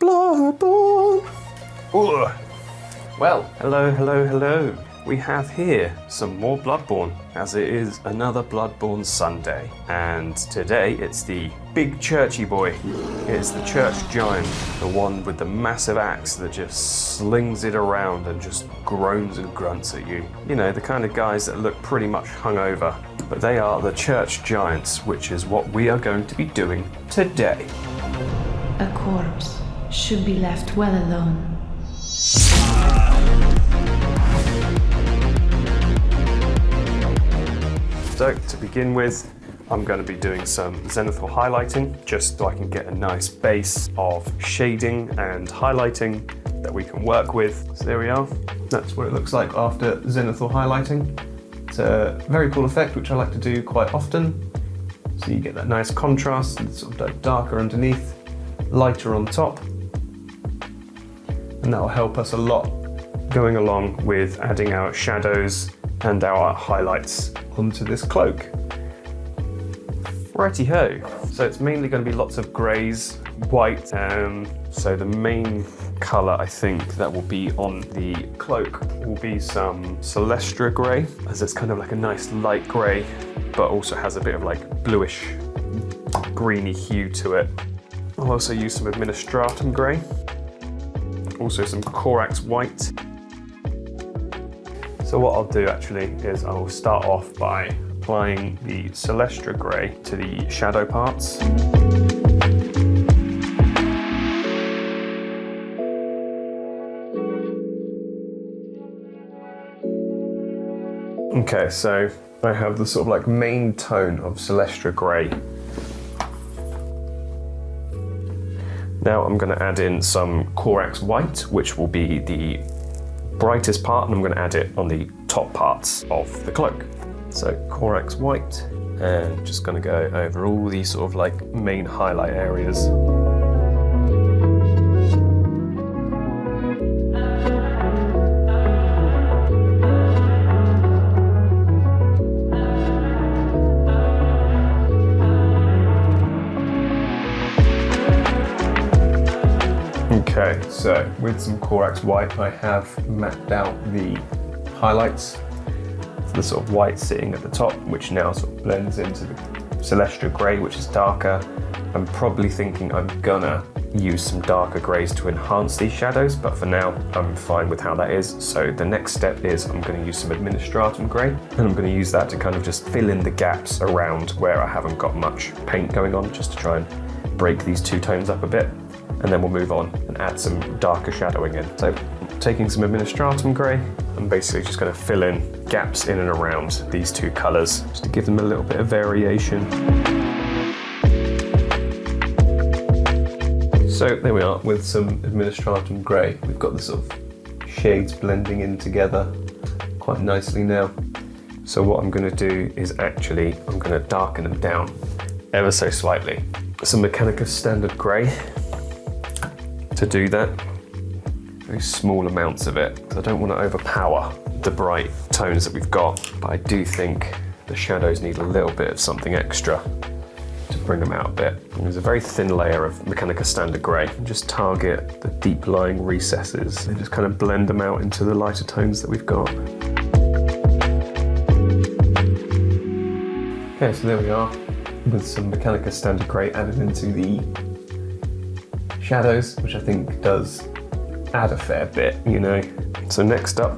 Bloodborne! Ugh. Well, hello. We have here some more Bloodborne, as it is another Bloodborne Sunday. And today it's the big churchy boy. It's the church giant, the one with the massive axe that just slings it around and just groans and grunts at you. You know, the kind of guys that look pretty much hungover. But they are the church giants, which is what we are going to be doing today. A corpse should be left well alone. So, to begin with, I'm going to be doing some zenithal highlighting, just so I can get a nice base of shading and highlighting that we can work with. So there we are. That's what it looks like after zenithal highlighting. It's a very cool effect, which I like to do quite often. So you get that nice contrast, and sort of like darker underneath, lighter on top. And that'll help us a lot going along with adding our shadows and our highlights onto this cloak. Righty-ho. So it's mainly going to be lots of greys, white, so the main colour I think that will be on the cloak will be some Celestra grey, as it's kind of like a nice light grey, but also has a bit of like bluish, greeny hue to it. I'll also use some Administratum grey, also some Corax white. So what I'll do actually is I will start off by applying the Celestra grey to the shadow parts. Okay, so I have the sort of like main tone of Celestra grey. Now I'm going to add in some Corax white, which will be the brightest part, and I'm going to add it on the top parts of the cloak. So Corax white, and just going to go over all these sort of like main highlight areas. Okay, so with some Corax white, I have mapped out the highlights. The sort of white sitting at the top, which now sort of blends into the Celestra grey, which is darker. I'm probably thinking I'm gonna use some darker greys to enhance these shadows, but for now I'm fine with how that is. So the next step is I'm going to use some Administratum grey, and I'm going to use that to kind of just fill in the gaps around where I haven't got much paint going on, just to try and break these two tones up a bit. And then we'll move on and add some darker shadowing in. So taking some Administratum grey, I'm basically just going to fill in gaps in and around these two colours, just to give them a little bit of variation. So there we are with some Administratum grey. We've got the sort of shades blending in together quite nicely now. So what I'm going to do is actually, I'm going to darken them down ever so slightly. Some Mechanicus Standard grey. To do that, very small amounts of it, because I don't want to overpower the bright tones that we've got, but I do think the shadows need a little bit of something extra to bring them out a bit. And there's a very thin layer of Mechanicus Standard grey, and just target the deep lying recesses and just kind of blend them out into the lighter tones that we've got. Okay, so there we are, with some Mechanicus Standard grey added into the shadows, which I think does add a fair bit, you know. So next up,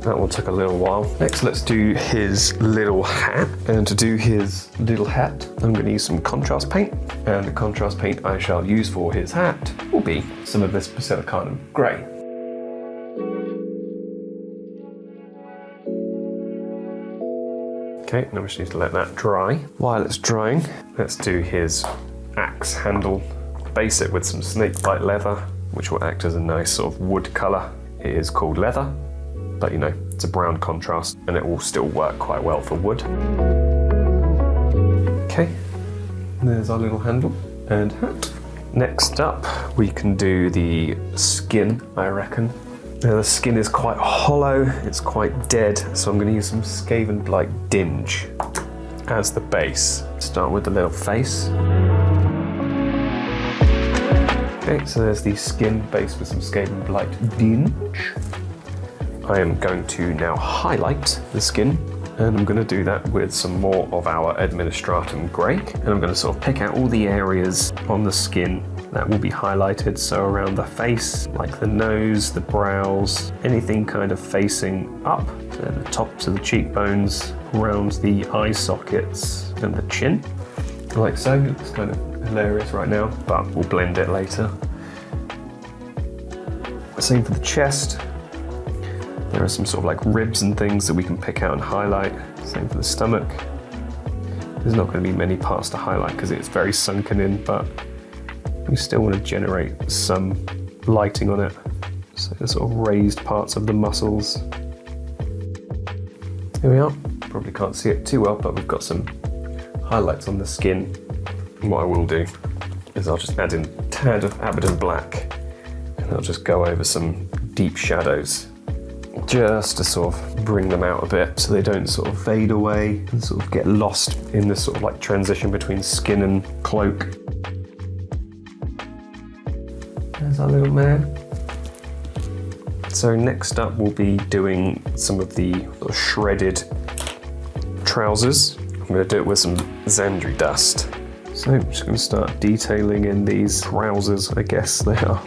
that will take a little while. Next, let's do his little hat. And to do his little hat, I'm going to use some contrast paint. And the contrast paint I shall use for his hat will be some of this Basilicanum grey. Okay, now we just need to let that dry. While it's drying, let's do his axe handle. Base it with some snakebite leather, which will act as a nice sort of wood colour. It is called leather, but you know, it's a brown contrast, and it will still work quite well for wood. Okay, there's our little handle and hat. Next up, we can do the skin, I reckon. Now the skin is quite hollow, it's quite dead, so I'm going to use some Skaven Blight Dinge as the base. Start with the little face. Okay, so there's the skin base with some Skaven Blight dinge. I am going to now highlight the skin, and I'm going to do that with some more of our Administratum Grey, and I'm going to sort of pick out all the areas on the skin that will be highlighted, so around the face, like the nose, the brows, anything kind of facing up, so the tops of the cheekbones, around the eye sockets and the chin, like so. It looks kind of hilarious right now, but we'll blend it later. Same for the chest. There are some sort of like ribs and things that we can pick out and highlight. Same for the stomach. There's not going to be many parts to highlight because it's very sunken in, but we still want to generate some lighting on it. So the sort of raised parts of the muscles. Here we are. Probably can't see it too well, but we've got some highlights on the skin. And what I will do is I'll just add in a tad of Abaddon Black, and I'll just go over some deep shadows, just to sort of bring them out a bit so they don't sort of fade away and sort of get lost in this sort of like transition between skin and cloak. There's our little man. So next up we'll be doing some of the sort of shredded trousers. I'm going to do it with some Xandri dust. So I'm just going to start detailing in these trousers, I guess they are.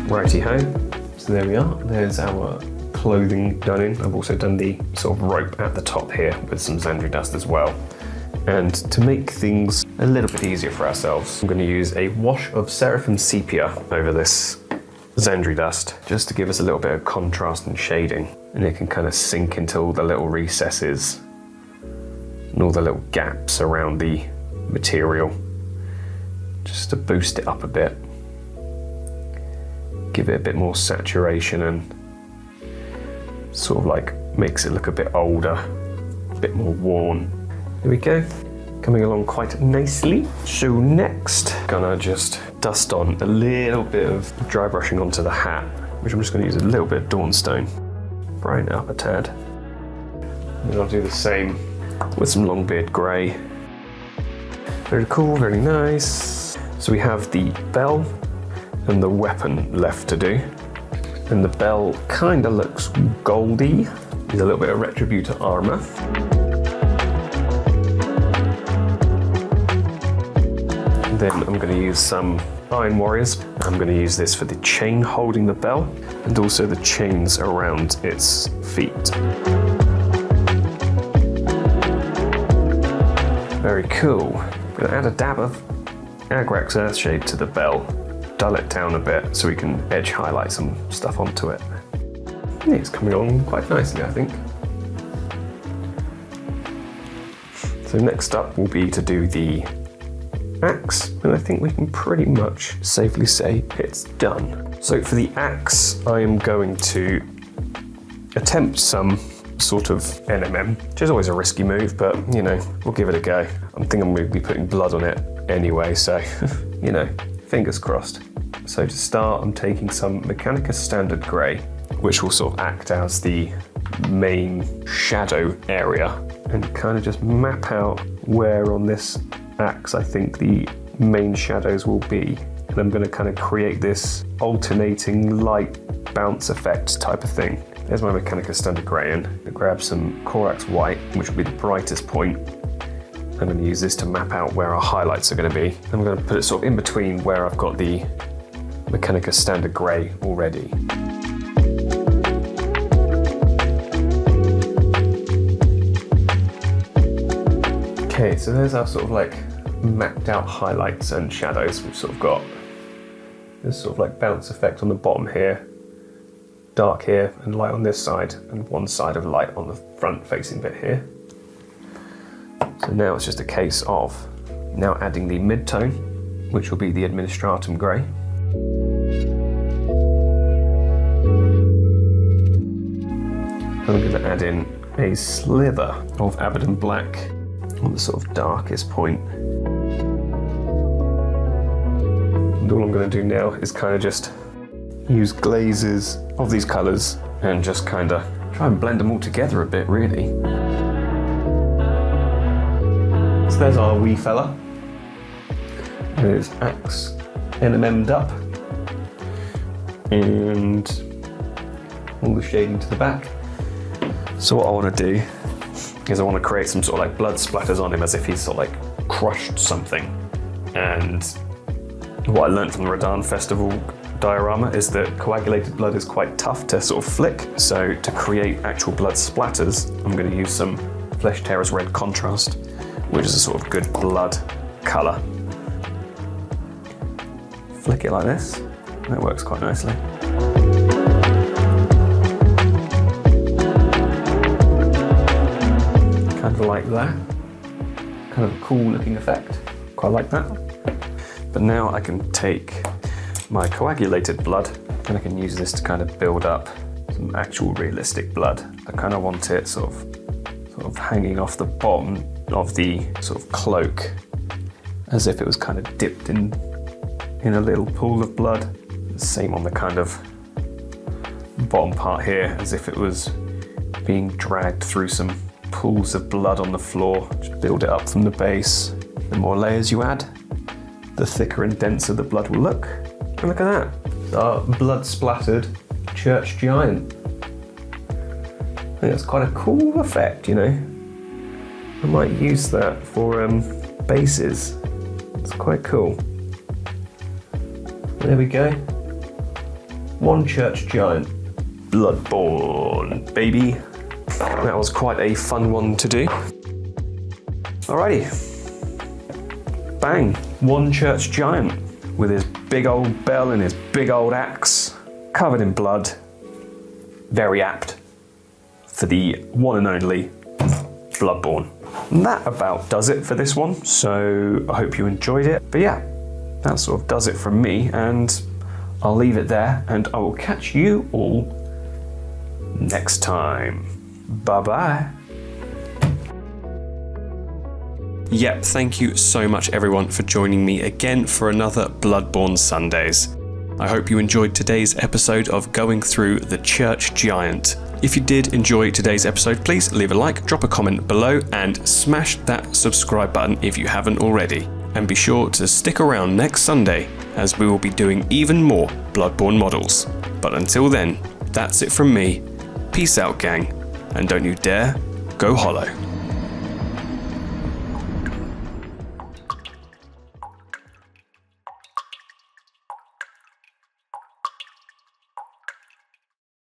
Righty ho, so there we are. There's our clothing done in. I've also done the sort of rope at the top here with some Xandri dust as well. And to make things a little bit easier for ourselves, I'm going to use a wash of Seraphim Sepia over this Xandri dust, just to give us a little bit of contrast and shading. And it can kind of sink into all the little recesses and all the little gaps around the material, just to boost it up a bit. Give it a bit more saturation and sort of like makes it look a bit older, a bit more worn. There we go, coming along quite nicely. So next, gonna just dust on a little bit of dry brushing onto the hat, which I'm just gonna use a little bit of Dawnstone, brighten it up a tad. And then I'll do the same with some Longbeard Grey. Very cool, very nice. So we have the bell and the weapon left to do. And the bell kind of looks goldy. There's a little bit of Retributor armor. Then I'm going to use some Iron Warriors. I'm going to use this for the chain holding the bell and also the chains around its feet. Very cool. I'm going to add a dab of Agrax Earthshade to the bell, dull it down a bit so we can edge highlight some stuff onto it. Yeah, it's coming along quite nicely, I think. So next up will be to do the axe, and I think we can pretty much safely say it's done. So for the axe, I am going to attempt some sort of NMM, which is always a risky move, but you know, we'll give it a go. I'm thinking I'm going to be putting blood on it anyway, so you know, fingers crossed. So to start, I'm taking some Mechanica Standard Grey, which will sort of act as the main shadow area, and kind of just map out where on this axe I think the main shadows will be. And I'm going to kind of create this alternating light bounce effect type of thing. There's my Mechanica Standard Grey in. I grab some Corax White, which will be the brightest point. I'm going to use this to map out where our highlights are going to be. I'm going to put it sort of in between where I've got the Mechanica Standard Grey already. Okay, so there's our sort of like mapped out highlights and shadows. We've sort of got this sort of like bounce effect on the bottom here, dark here and light on this side, and one side of light on the front facing bit here. So now it's just a case of now adding the mid-tone, which will be the Administratum Grey. I'm going to add in a slither of Abaddon Black on the sort of darkest point. And all I'm going to do now is kind of just use glazes of these colours and just kind of try and blend them all together a bit, really. So there's our wee fella. And his axe NMM'd up. And all the shading to the back. So what I want to do is I want to create some sort of like blood splatters on him as if he's sort of like crushed something. And what I learned from the Rodan Festival diorama is that coagulated blood is quite tough to sort of flick. So to create actual blood splatters, I'm going to use some Flesh Tearer's Red Contrast, which is a sort of good blood colour. Flick it like this. That works quite nicely. Kind of like that. Kind of a cool looking effect. Quite like that. But now I can take my coagulated blood and I can use this to kind of build up some actual realistic blood. I kind of want it sort of hanging off the bottom of the sort of cloak as if it was kind of dipped in a little pool of blood. Same on the kind of bottom part here, as if it was being dragged through some pools of blood on the floor. Just build it up from the base. The more layers you add, the thicker and denser the blood will look. And look at that, it's our blood splattered church giant. I think that's quite a cool effect, you know. I might use that for bases. It's quite cool. There we go. One church giant. Bloodborne, baby. That was quite a fun one to do. Alrighty. Bang. One church giant with his big old bell and his big old axe, covered in blood. Very apt for the one and only Bloodborne. And that about does it for this one, so I hope you enjoyed it. But yeah, that sort of does it from me, and I'll leave it there, and I will catch you all next time. Bye-bye. Yep, thank you so much everyone for joining me again for another Bloodborne Sundays. I hope you enjoyed today's episode of going through the Church Giant. If you did enjoy today's episode, please leave a like, drop a comment below, and smash that subscribe button if you haven't already. And be sure to stick around next Sunday as we will be doing even more Bloodborne models. But until then, that's it from me. Peace out, gang, and don't you dare go hollow.